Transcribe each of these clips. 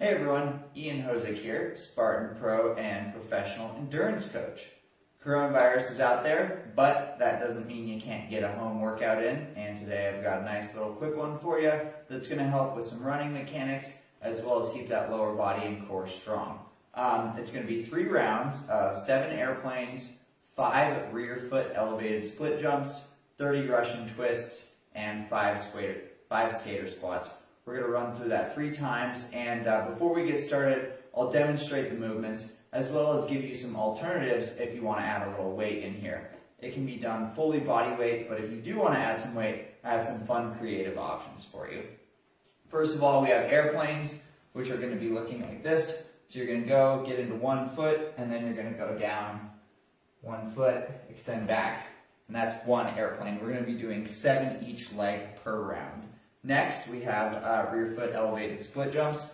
Hey everyone, Hosek here, Spartan Pro and Professional Endurance Coach. Coronavirus is out there, but that doesn't mean you can't get a home workout in. And today I've got a nice little quick one for you that's going to help with some running mechanics as well as keep that lower body and core strong. It's going to be 3 rounds of 7 airplanes, 5 rear foot elevated split jumps, 30 Russian twists, and 5 skater squats. We're going to run through that 3 times, and before we get started, I'll demonstrate the movements as well as give you some alternatives if you want to add a little weight in here. It can be done fully body weight, but if you do want to add some weight, I have some fun creative options for you. First of all, we have airplanes, which are going to be looking like this. So you're going to go, get into 1 foot, and then you're going to go down 1 foot, extend back, and that's 1 airplane. We're going to be doing 7 each leg per round. Next, we have rear foot elevated split jumps.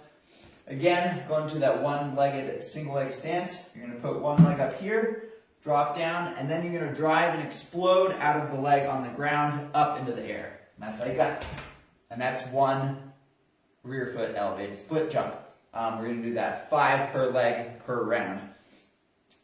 Again, going to that one-legged single leg stance. You're going to put 1 leg up here, drop down, and then you're going to drive and explode out of the leg on the ground up into the air. And that's how you got it. And that's 1 rear foot elevated split jump. We're going to do that 5 per leg per round.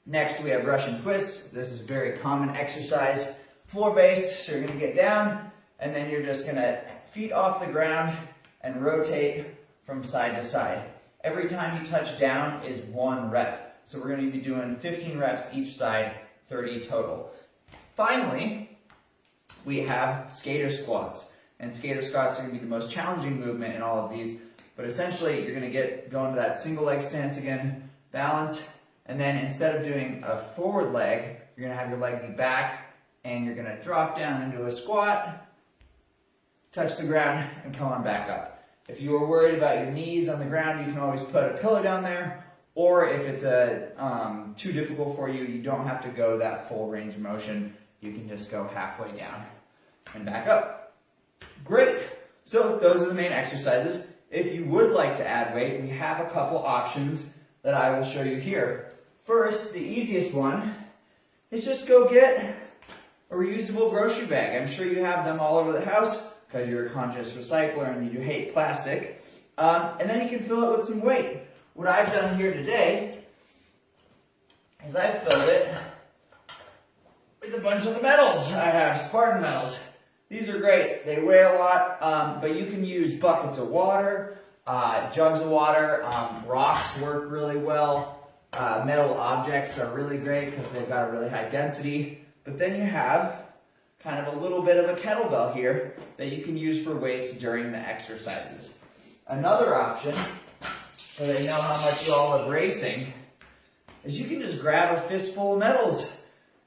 Next, we have Russian twists. This is a very common exercise, floor-based. So you're going to get down, and then you're just going to feet off the ground and rotate from side to side. Every time you touch down is 1 rep. So we're going to be doing 15 reps each side, 30 total. Finally, we have skater squats. And skater squats are going to be the most challenging movement in all of these. But essentially, you're going to go into that single leg stance again, balance, and then instead of doing a forward leg, you're going to have your leg be back, and you're going to drop down into a squat, touch the ground, and come on back up. If you are worried about your knees on the ground, you can always put a pillow down there, or if it's too difficult for you, you don't have to go that full range of motion. You can just go halfway down and back up. Great. So those are the main exercises. If you would like to add weight, we have a couple options that I will show you here. First, the easiest one is just go get a reusable grocery bag. I'm sure you have them all over the house because you're a conscious recycler and you hate plastic. And then you can fill it with some weight. What I've done here today is I've filled it with a bunch of the metals. I have Spartan metals. These are great. They weigh a lot, but you can use buckets of water, jugs of water. Rocks work really well. Metal objects are really great because they've got a really high density. But then you have kind of a little bit of a kettlebell here that you can use for weights during the exercises. Another option, so I know how much you all love racing, is you can just grab a fistful of metals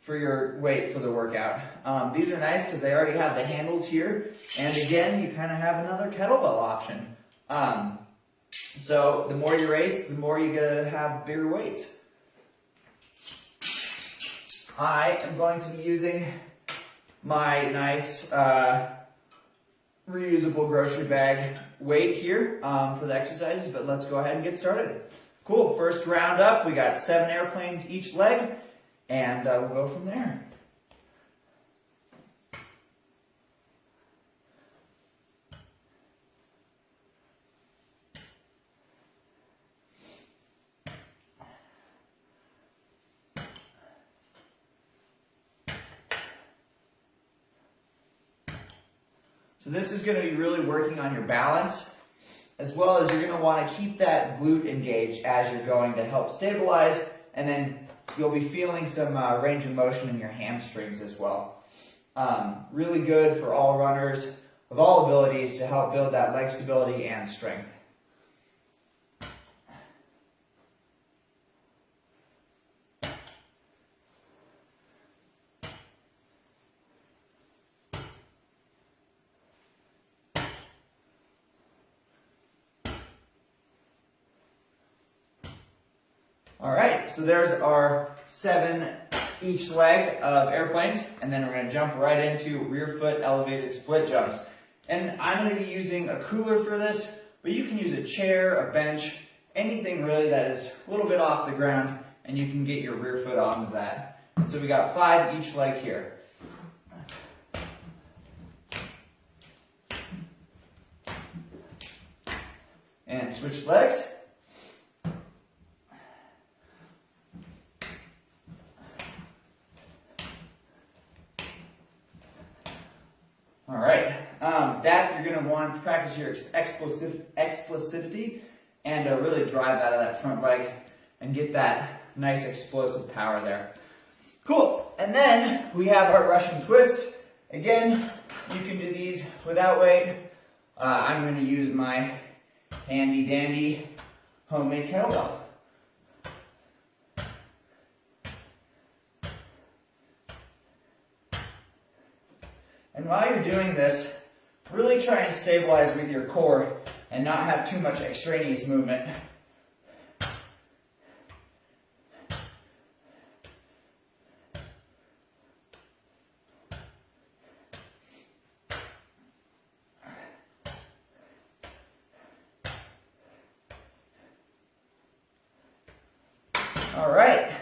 for your weight for the workout. These are nice because they already have the handles here, and again, you kind of have another kettlebell option. So the more you race, the more you're going to have bigger weights. I am going to be using my nice reusable grocery bag weight here for the exercises, but let's go ahead and get started. Cool, first round up, we got 7 airplanes each leg, and we'll go from there. So this is going to be really working on your balance, as well as you're going to want to keep that glute engaged as you're going to help stabilize, and then you'll be feeling some range of motion in your hamstrings as well. Really good for all runners of all abilities to help build that leg stability and strength. All right, so there's our 7 each leg of airplanes, and then we're going to jump right into rear foot elevated split jumps. And I'm going to be using a cooler for this, but you can use a chair, a bench, anything really that is a little bit off the ground, and you can get your rear foot onto that. So we got 5 each leg here. And switch legs. All right, that you're going to want to practice your explosivity and really drive out of that front leg and get that nice explosive power there. Cool, and then we have our Russian twist. Again, you can do these without weight. I'm going to use my handy dandy homemade kettlebell. And while you're doing this, really try and stabilize with your core and not have too much extraneous movement. All right,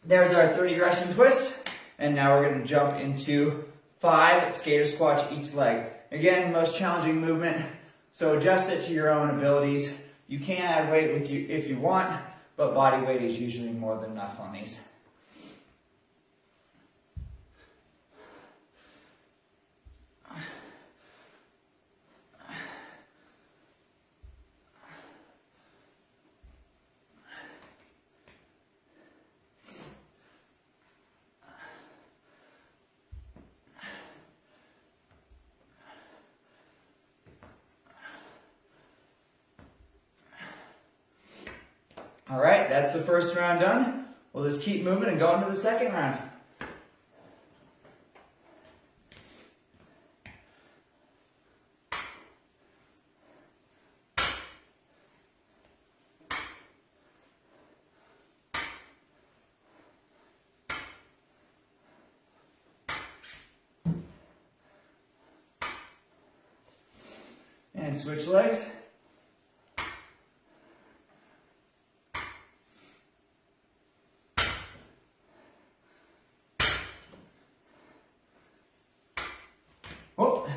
there's our 30 Russian twists, and now we're going to jump into 5 skater squats each leg. Again, most challenging movement, so adjust it to your own abilities. You can add weight with you if you want, but body weight is usually more than enough on these. All right, that's the first round done. We'll just keep moving and go into the second round. And switch legs. Oh,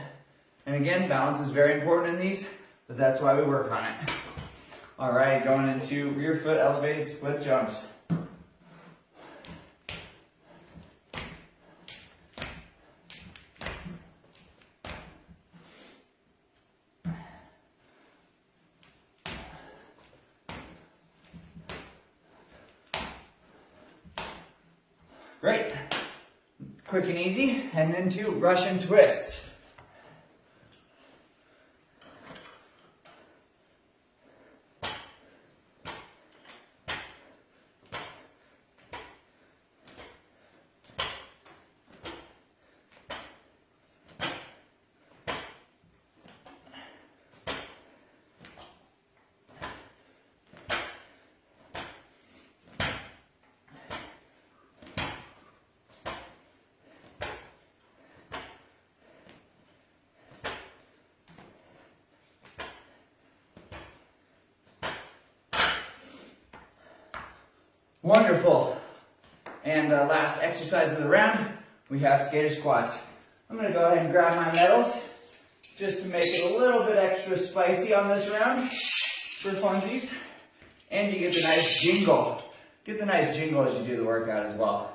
and again, balance is very important in these, but that's why we work on it. All right, going into rear foot elevated split jumps. Great. Quick and easy, and into Russian twists. Wonderful. And last exercise of the round, we have skater squats. I'm going to go ahead and grab my medals just to make it a little bit extra spicy on this round for funsies. And you get the nice jingle. Get the nice jingle as you do the workout as well.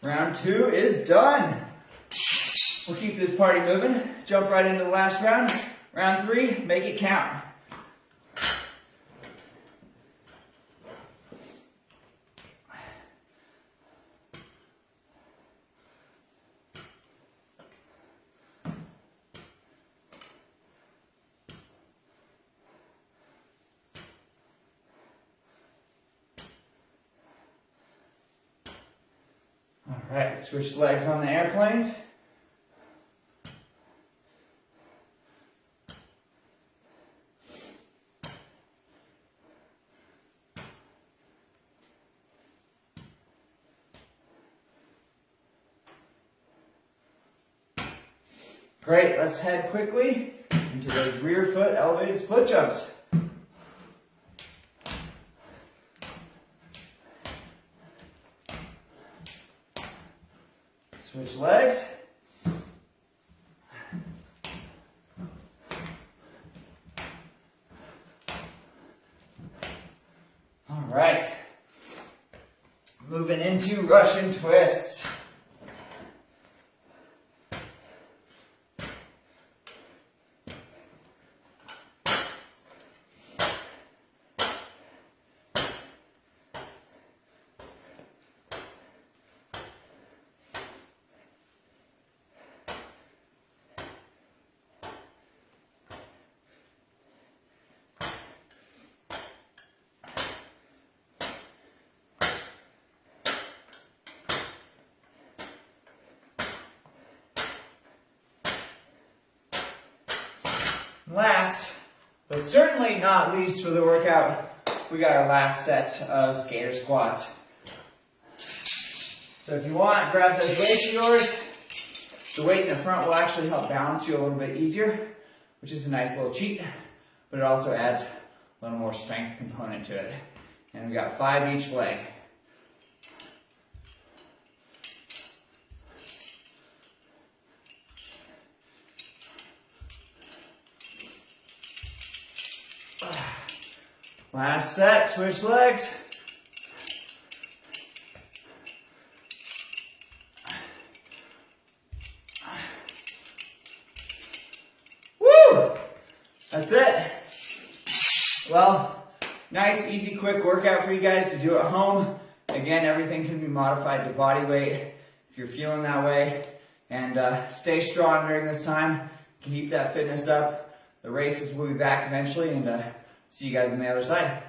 Round 2 is done. We'll keep this party moving. Jump right into the last round. Round 3, make it count. All right, switch legs on the airplanes. Great, let's head quickly into those rear foot elevated split jumps. Switch legs. All right. Moving into Russian twists. Last, but certainly not least for the workout, we got our last set of skater squats. So if you want, grab those weights of yours. The weight in the front will actually help balance you a little bit easier, which is a nice little cheat, but it also adds a little more strength component to it. And we got 5 each leg. Last set, switch legs. Woo! That's it. Well, nice, easy, quick workout for you guys to do at home. Again, everything can be modified to body weight if you're feeling that way. And stay strong during this time. Keep that fitness up. The races will be back eventually, and see you guys on the other side.